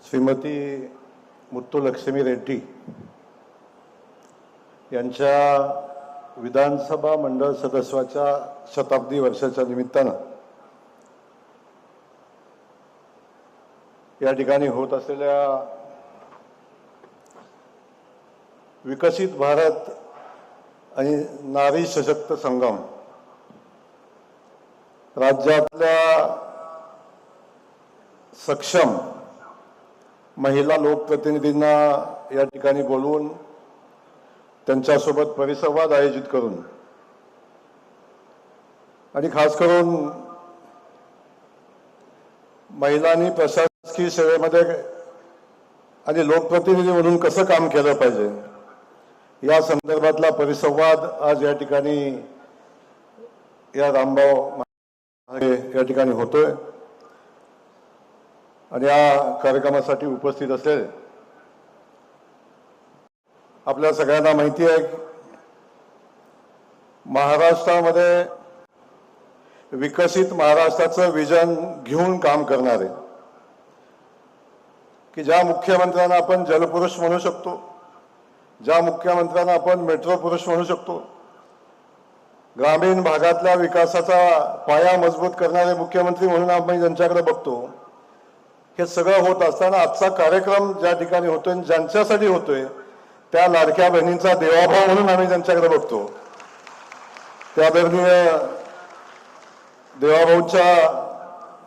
श्रीमती मुत्तुलक्ष्मी रेड्डी यांच्या विधानसभा मंडळ सदस्याच्या शताब्दी वर्षाच्या निमित्तानं या ठिकाणी होत असलेल्या विकसित भारत आणि नारी सशक्त संगम राज्यातल्या सक्षम महिला लोकप्रतिनिधींना या ठिकाणी बोलवून त्यांच्यासोबत परिसंवाद आयोजित करून आणि खास करून महिलांनी प्रशासकीय सेवेमध्ये आणि लोकप्रतिनिधी म्हणून कसं काम केलं पाहिजे या संदर्भातला परिसंवाद आज या ठिकाणी या रामभाऊ या ठिकाणी होतोय। आणि या कार्यक्रमासाठी उपस्थित असलेले आपल्या सगळ्यांना माहिती आहे महाराष्ट्रामध्ये विकसित महाराष्ट्राचं विजन घेऊन काम करणारे की ज्या मुख्यमंत्र्यांना आपण जलपुरुष म्हणू शकतो, ज्या मुख्यमंत्र्यांना आपण मेट्रो पुरुष म्हणू शकतो, ग्रामीण भागातल्या विकासाचा पाया मजबूत करणारे मुख्यमंत्री म्हणून आपण ज्यांच्याकडे बघतो, हे सगळं होत असताना आजचा कार्यक्रम ज्या ठिकाणी होतोय ज्यांच्यासाठी होतोय त्या लाडक्या बहिणींचा देवाभाव म्हणून आम्ही त्यांच्याकडे बघतो। त्या आदरणीय देवाभाऊंच्या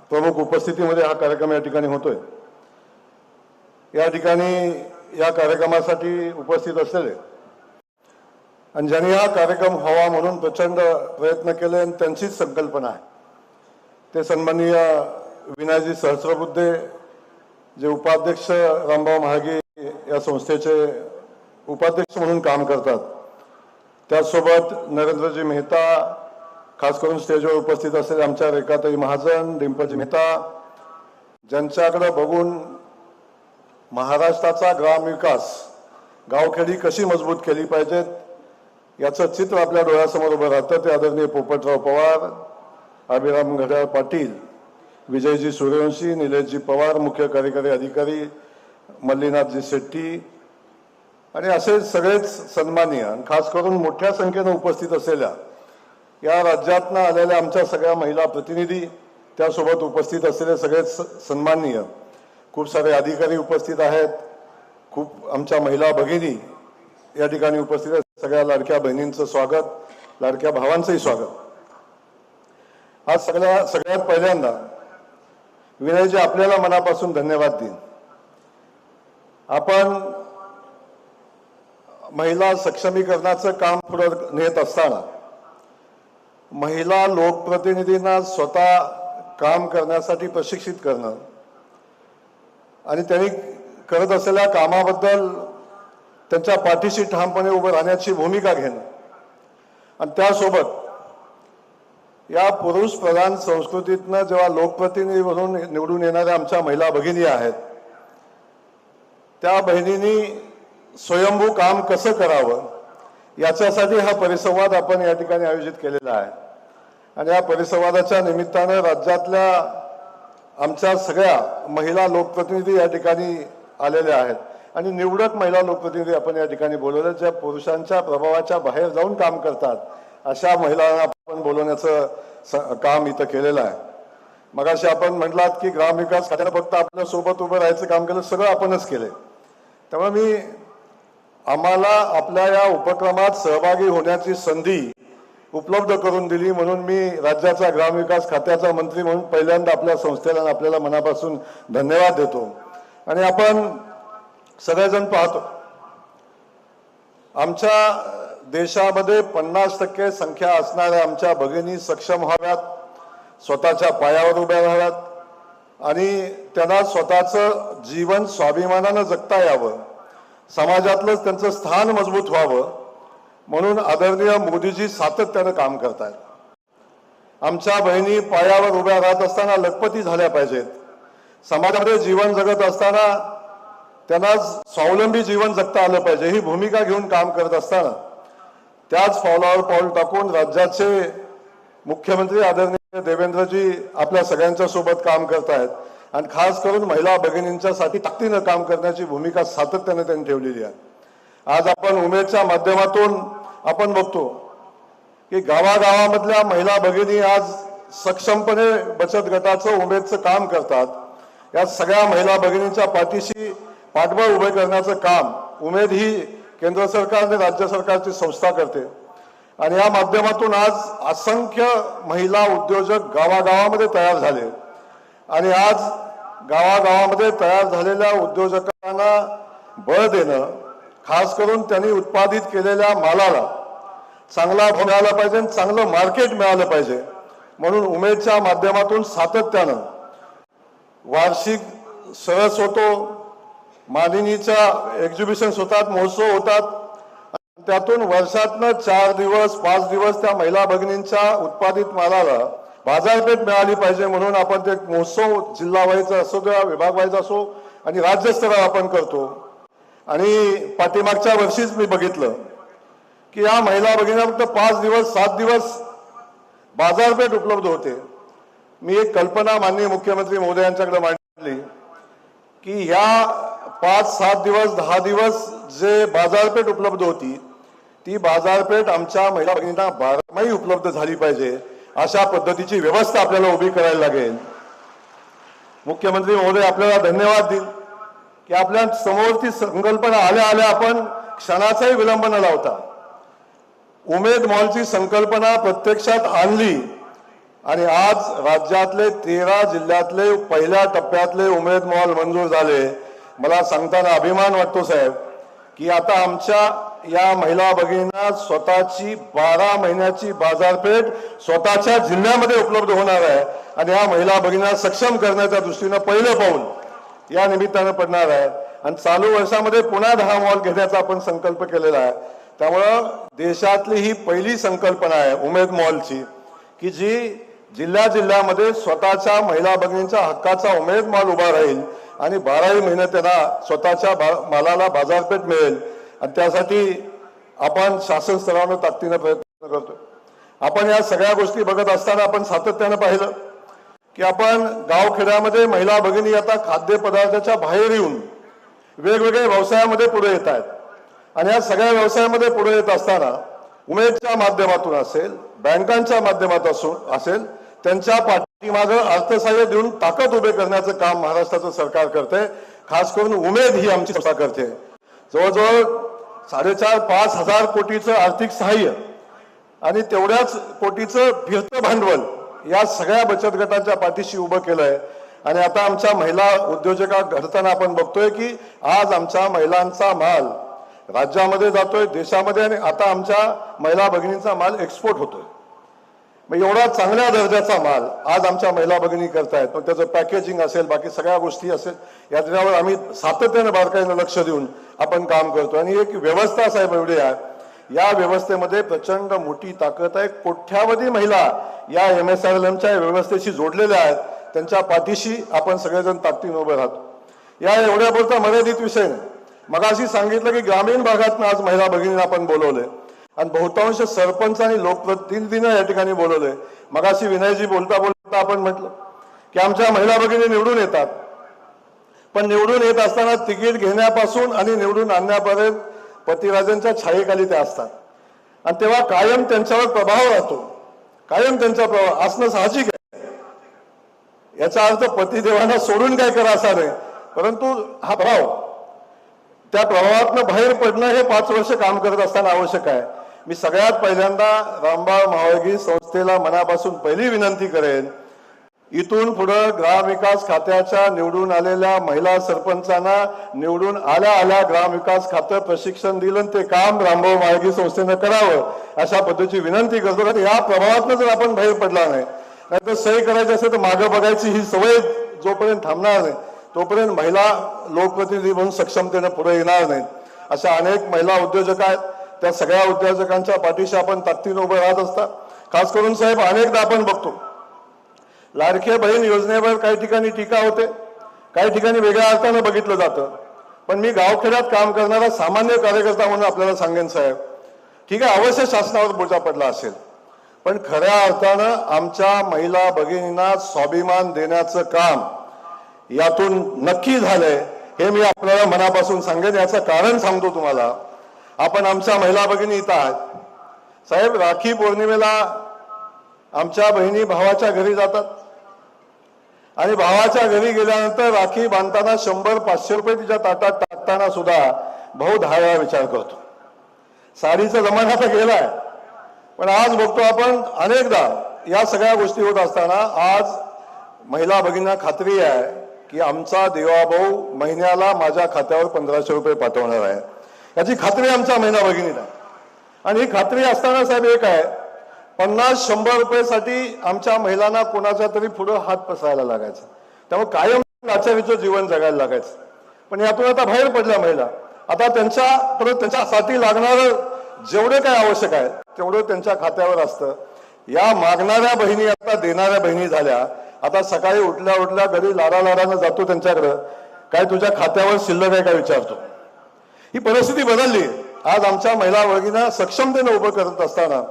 प्रमुख उपस्थितीमध्ये हा कार्यक्रम या ठिकाणी होतोय। या ठिकाणी या कार्यक्रमासाठी उपस्थित असलेले आणि ज्यांनी हा कार्यक्रम व्हावा म्हणून प्रचंड प्रयत्न केले आणि त्यांचीच संकल्पना आहे ते सन्माननीय विनायकजी सहस्रबुद्धे जे उपाध्यक्ष रामभाऊ महागे या संस्थेचे उपाध्यक्ष म्हणून काम करतात, त्यासोबत नरेंद्रजी मेहता, खास करून स्टेजवर उपस्थित असलेले आमच्या रेखाताई महाजन, डिंपलजी मेहता, ज्यांच्याकडे बघून महाराष्ट्राचा ग्रामविकास गावखेडी कशी मजबूत केली पाहिजेत याचं चित्र आपल्या डोळ्यासमोर उभं राहतं ते आदरणीय पोपटराव पवार, अभिराम घड्याळ पाटील, विजयजी सूर्यवंशी, निलेशजी पवार, मुख्य कार्यकारी अधिकारी मल्लीनाथजी शेट्टी आणि असे सगळेच सन्माननीय आणि खास करून मोठ्या संख्येने उपस्थित असलेल्या या राज्यातनं आलेल्या आमच्या सगळ्या महिला प्रतिनिधी, त्यासोबत उपस्थित असलेले सगळेच सन्माननीय खूप सारे अधिकारी उपस्थित आहेत, खूप आमच्या महिला भगिनी या ठिकाणी उपस्थित आहेत। सगळ्या लाडक्या बहिणींचं स्वागत, लाडक्या भावांचंही स्वागत। आज सगळ्यात पहिल्यांदा विनयजी आपल्याला मनापासून धन्यवाद देईन। आपण महिला सक्षमीकरणाचं काम पुढे नेत असताना महिला लोकप्रतिनिधींना स्वतः काम करण्यासाठी प्रशिक्षित करणं आणि त्यांनी करत असलेल्या कामाबद्दल त्यांच्या पाठीशी ठामपणे उभं राहण्याची भूमिका घेणं आणि त्यासोबत या पुरुष प्रधान संस्कृतीतनं जेव्हा लोकप्रतिनिधी म्हणून निवडून येणाऱ्या आमच्या महिला भगिनी आहेत त्या बहिणींनी स्वयंभू काम कसं करावं याच्यासाठी हा परिसंवाद आपण या ठिकाणी आयोजित केलेला आहे। आणि या परिसंवादाच्या निमित्तानं राज्यातल्या आमच्या सगळ्या महिला लोकप्रतिनिधी या ठिकाणी आलेल्या आहेत आणि निवडक महिला लोकप्रतिनिधी आपण या ठिकाणी बोलवले ज्या पुरुषांच्या प्रभावाच्या बाहेर जाऊन काम करतात अशा महिलांना आपण बोलवण्याचं काम इथं केलेलं आहे। मगाशी आपण म्हटलात की ग्रामविकास खात्यानं फक्त आपल्या सोबत उभं राहायचं काम केलं, सगळं आपणच केलंय। त्यामुळे आम्हाला आपल्या या उपक्रमात सहभागी होण्याची संधी उपलब्ध करून दिली म्हणून मी राज्याचा ग्रामविकास खात्याचा मंत्री म्हणून पहिल्यांदा आपल्या संस्थेला आपल्याला मनापासून धन्यवाद देतो। आणि आपण सगळेजण पाहतो आमच्या देशामध्ये 50% संख्या असणाऱ्या आमच्या भगिनी सक्षम व्हाव्यात, स्वतःच्या पायावर उभ्या राहाव्यात आणि त्यांना स्वतःचं जीवन स्वाभिमानानं जगता यावं, समाजातलं त्यांचं स्थान मजबूत व्हावं म्हणून आदरणीय मोदीजी सातत्यानं काम करतायत। आमच्या बहिणी पायावर उभ्या राहत असताना लखपती झाल्या पाहिजेत, समाजामध्ये जीवन जगत असताना त्यांना स्वावलंबी जीवन जगता आलं पाहिजे ही भूमिका घेऊन काम करत असताना त्याच पावलावर पाऊल टाकून राज्याचे मुख्यमंत्री आदरणीय देवेंद्रजी आपल्या सगळ्यांच्या सोबत काम करतायत आणि खास करून महिला भगिनींच्यासाठी ताकदीनं काम करण्याची भूमिका सातत्याने त्यांनी ठेवलेली आहे. आज आपण उमेदच्या माध्यमातून आपण बघतो की गावागावामधल्या महिला भगिनी आज सक्षमपणे बचत गटाचं उमेदचं काम करतात. या सगळ्या महिला भगिनींच्या पाठीशी पाठबळ उभे करण्याचं काम उमेद ही केंद्र सरकार आणि राज्य सरकारची संस्था करते. आणि या माध्यमातून आज असंख्य महिला उद्योजक गावागावामध्ये तयार झाले आणि आज गावागावामध्ये तयार झालेल्या उद्योजकांना बळ देणं, खास करून त्यांनी उत्पादित केलेल्या मालाला चांगला भाव मिळाला पाहिजे, चांगलं मार्केट मिळालं पाहिजे, म्हणून उमेदच्या माध्यमातून सातत्यानं वार्षिक सरस होतो, मालिनीच्या एक्झिबिशन्स होतात, महोत्सव होतात. त्यातून वर्षातनं 4 दिवस 5 दिवस त्या महिला भगिनींच्या उत्पादित मालाला बाजारपेठ मिळाली पाहिजे म्हणून आपण ते महोत्सव जिल्हा व्हायचा असो किंवा विभाग व्हायचा असो आणि राज्यस्तरावर आपण करतो. आणि पाठीमागच्या वर्षीच मी बघितलं की या महिला भगिनींना फक्त 5 दिवस 7 दिवस बाजारपेठ उपलब्ध होते. मी एक कल्पना माननीय मुख्यमंत्री महोदयांच्याकडे मांडली की ह्या 5-7 दिवस 10 दिवस जे बाजारपेठ उपलब्ध होती ती बाजारपेठ आमच्या महिला भगिनींना 12 महिने उपलब्ध झाली पाहिजे. अशा पद्धतीची व्यवस्था आपल्याला उभी करायला लागेल. मुख्यमंत्री महोदय आपल्याला धन्यवाद देईल की आपल्या समोरची संकल्पना आल्या आल्या आपण क्षणाचाही विलंब न लावता उमेद मॉलची संकल्पना प्रत्यक्षात आणली आणि आज राज्यातले 13 जिल्ह्यातले पहिल्या टप्प्यातले उमेद मॉल मंजूर झाले. मला सांगताना अभिमान वाटतो साहेब की आता आमच्या या महिला भगिनींना स्वतःची 12 महिन्याची बाजारपेठ स्वतःच्या जिल्ह्यामध्ये उपलब्ध होणार आहे आणि या महिला भगिनींना सक्षम करण्याच्या दृष्टीनं पहिलं पाऊल या निमित्तानं पडणार आहे. आणि चालू वर्षामध्ये पुन्हा 10 मॉल घेण्याचा आपण संकल्प केलेला आहे. त्यामुळं देशातली ही पहिली संकल्पना आहे उमेद मॉलची की जी जिल्ह्यामध्ये स्वतःच्या महिला भगिनींच्या हक्काचा उमेद मॉल उभा राहील आणि 12 महिने त्यांना स्वतःच्या मालाला बाजारपेठ मिळेल. आणि त्यासाठी आपण शासन स्तरावर ताकदीने प्रयत्न करतो. आपण या सगळ्या गोष्टी बघत असताना आपण सातत्यानं पाहिलं की आपण गावखेड्यामध्ये महिला भगिनी आता खाद्यपदार्थाच्या बाहेर येऊन वेगवेगळ्या व्यवसायामध्ये पुढे येत आहेत. आणि या सगळ्या व्यवसायामध्ये पुढे येत असताना उमेदच्या माध्यमातून असेल, बँकांच्या माध्यमातून असेल, त्यांच्या पाठीमागं अर्थसहाय्य देऊन ताकद उभे करण्याचं काम महाराष्ट्राचं सरकार करते. खास करून उमेद ही आमची संस्था करते. जवळजवळ 4,500-5 हजार कोटीचं आर्थिक सहाय्य आणि तेवढ्याच कोटीचं फिरतं भांडवल या सगळ्या बचत गटांच्या पाठीशी उभं केलंय. आणि आता आमच्या महिला उद्योजका घडताना आपण बघतोय की आज आमच्या महिलांचा माल राज्यामध्ये जातोय, देशामध्ये, आणि आता आमच्या महिला भगिनींचा माल एक्सपोर्ट होतोय. मग एवढा चांगल्या दर्जाचा माल आज आमच्या महिला भगिनी करतायत. मग त्याचं पॅकेजिंग असेल, बाकी सगळ्या गोष्टी असेल, याच्यावर आम्ही सातत्याने बारकाईनं लक्ष देऊन आपण काम करतो. आणि एक व्यवस्था साहेब एवढी आहे, या व्यवस्थेमध्ये प्रचंड मोठी ताकद आहे. कोट्यावधी महिला या MSRLMच्या व्यवस्थेशी जोडलेल्या आहेत. त्यांच्या पाठीशी आपण सगळेजण ताकदीने उभे राहतो. या एवढ्यापुरता मर्यादित विषय नाही. मगाशी सांगितलं की ग्रामीण भागातनं आज महिला भगिनींना आपण बोलवले आणि बहुतांश सरपंच आणि लोकप्रतिनिधींना या ठिकाणी बोलवले. मगाशी विनयजी बोलता बोलता आपण म्हटलं की आमच्या महिला भगिनी निवडून येतात, पण निवडून येत असताना तिकीट घेण्यापासून आणि निवडून आणण्यापर्यंत पतिराजांच्या छायेखाली त्या असतात. आणि तेव्हा कायम त्यांच्यावर प्रभाव राहतो, कायम त्यांचा प्रभाव असणं साहजिक आहे. याचा अर्थ पतिदेवांना सोडून काय करा असा नाही, परंतु हा प्रभाव, त्या प्रभावातनं बाहेर पडणं हे 5 वर्ष काम करत असताना आवश्यक आहे. मी सगळ्यात पहिल्यांदा रामबाळ महाळगी संस्थेला मनापासून पहिली विनंती करेन, इथून पुढे ग्रामविकास खात्याच्या निवडून आलेल्या महिला सरपंचांना निवडून आल्या ग्रामविकास खातं प्रशिक्षण दिलं, ते काम रामबाळ महाळगी संस्थेनं करावं अशा पद्धतीची विनंती करतो. कारण या प्रभावातनं जर आपण बाहेर पडला नाही तर सही करायची असेल तर मागं बघायची ही सवय जोपर्यंत थांबणार नाही तोपर्यंत महिला लोकप्रतिनिधी म्हणून सक्षमतेने पुढे येणार नाहीत. अशा अनेक महिला उद्योजक आहेत, त्या सगळ्या उद्योजकांच्या पाठीशी आपण ताकदीने उभे राहत असतात. खास करून साहेब अनेकदा आपण बघतो लाडक्या बहीण योजनेवर काही ठिकाणी टीका होते, काही ठिकाणी वेगळ्या अर्थानं बघितलं जातं. पण मी गावखेड्यात काम करणारा सामान्य कार्यकर्ता म्हणून आपल्याला सांगेन साहेब, ठीक आहे अवश्य शासनावर बोजा पडला असेल, पण खऱ्या अर्थानं आमच्या महिला भगिनींना स्वाभिमान देण्याचं काम यातून नक्की झालंय हे मी आपल्याला मनापासून सांगेन. याचं कारण सांगतो तुम्हाला. आपण आमच्या महिला भगिनी इथं आहात साहेब. राखी पौर्णिमेला आमच्या बहिणी भावाच्या घरी जातात आणि भावाच्या घरी गेल्यानंतर राखी बांधताना 100-500 रुपये तिच्या ताटात टाकताना सुद्धा भाऊ 10 वेळा विचार करतो. साडीचा जमाना तर गेलाय, पण आज बघतो आपण अनेकदा या सगळ्या गोष्टी होत असताना आज महिला भगिनींना खात्री आहे की आमचा देवाभाऊ महिन्याला माझ्या खात्यावर 1500 रुपये पाठवणार आहे. याची खात्री आमच्या महिला भगिनीला. आणि ही खात्री असताना साहेब एक आहे, 50-100 रुपयेसाठी आमच्या महिलांना कोणाच्या तरी पुढे हात पसरायला लागायचा. त्यामुळे कायम लाचारीचं जीवन जगायला लागायचं. पण यातून आता बाहेर पडल्या महिला. आता त्यांच्यासाठी लागणारं जेवढे काय आवश्यक आहे तेवढं त्यांच्या खात्यावर असतं. या मागणाऱ्या बहिणी आता देणाऱ्या बहिणी झाल्या. आता सकाळी उठल्या उठल्या घरी लाडानं जातो त्यांच्याकडं, काय तुझ्या खात्यावर शिल्लक आहे काय विचारतो. ही परिस्थिती बदलली. आज आमच्या महिला भगिनींना सक्षमतेने उभं करत असताना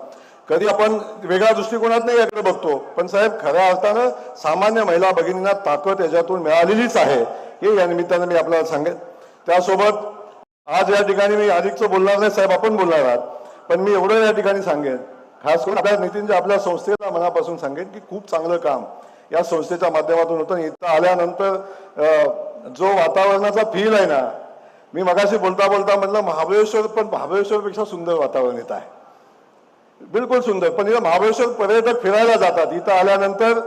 कधी आपण वेगळ्या दृष्टिकोनात नाही याकडे बघतो, पण साहेब खऱ्या अर्थानं सामान्य महिला भगिनींना ताकद याच्यातून मिळालेलीच आहे हे या निमित्तानं मी आपल्याला सांगेन. त्यासोबत आज या ठिकाणी मी अधिकचं बोलणार नाही साहेब, आपण बोलणार आहात, पण मी एवढं या ठिकाणी सांगेन, खास करून आपल्या नितीनच्या आपल्या संस्थेला मनापासून सांगेन की खूप चांगलं काम या संस्थेच्या माध्यमातून होतं. इथं आल्यानंतर जो वातावरणाचा फील आहे ना, मी मगाशी बोलता बोलता म्हटलं महाबळेश्वर, पण महाबळेश्वरपेक्षा सुंदर वातावरण इथं आहे, बिलकुल सुंदर. पण इथं महाबळेश्वर पर्यटक फिरायला जातात, इथं आल्यानंतर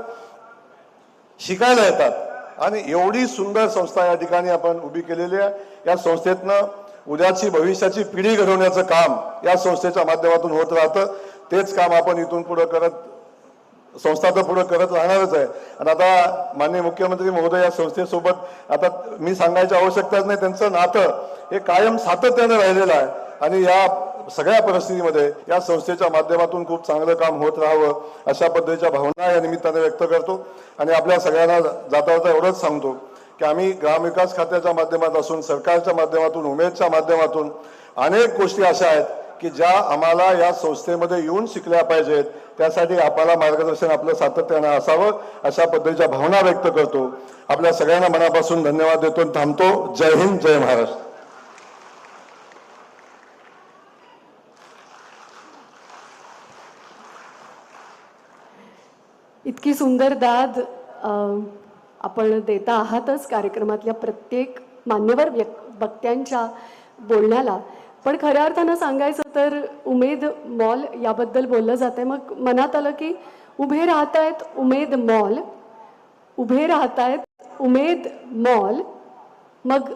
शिकायला येतात आणि एवढी सुंदर संस्था या ठिकाणी आपण उभी केलेली आहे. या संस्थेतनं उद्याची भविष्याची पिढी घडवण्याचं काम या संस्थेच्या माध्यमातून होत राहतं. तेच काम आपण इथून पुढे संस्था तर पुढे करत राहणारच आहे. आणि आता माननीय मुख्यमंत्री महोदय या संस्थेसोबत आता मी सांगायची आवश्यकताच नाही, त्यांचं नातं हे कायम सातत्यानं राहिलेलं आहे. आणि या सगळ्या परिस्थितीमध्ये या संस्थेच्या माध्यमातून खूप चांगलं काम होत राहावं अशा पद्धतीच्या भावना या निमित्ताने व्यक्त करतो. आणि आपल्या सगळ्यांना जाता एवढंच सांगतो की आम्ही ग्रामविकास खात्याच्या माध्यमातून, सरकारच्या माध्यमातून, उमेदच्या माध्यमातून अनेक गोष्टी अशा आहेत की ज्या आम्हाला या संस्थेमध्ये येऊन शिकल्या पाहिजेत. त्यासाठी आपल्याला मार्गदर्शन आपलं सातत्यानं असावं अशा पद्धतीच्या भावना व्यक्त करतो. आपल्या सगळ्यांना मनापासून धन्यवाद देतो, थांबतो. जय हिंद, जय महाराष्ट्र. इतकी सुंदर दाद आपण देता आहातच कार्यक्रमातल्या प्रत्येक मान्यवर वक्त्यांच्या बोलण्याला. पण खऱ्या अर्थानं सांगायचं तर उमेद मॉल याबद्दल बोललं जाते. मग मनात आलं की उभे राहतायत उमेद मॉल, उभे राहतायत उमेद मॉल, मग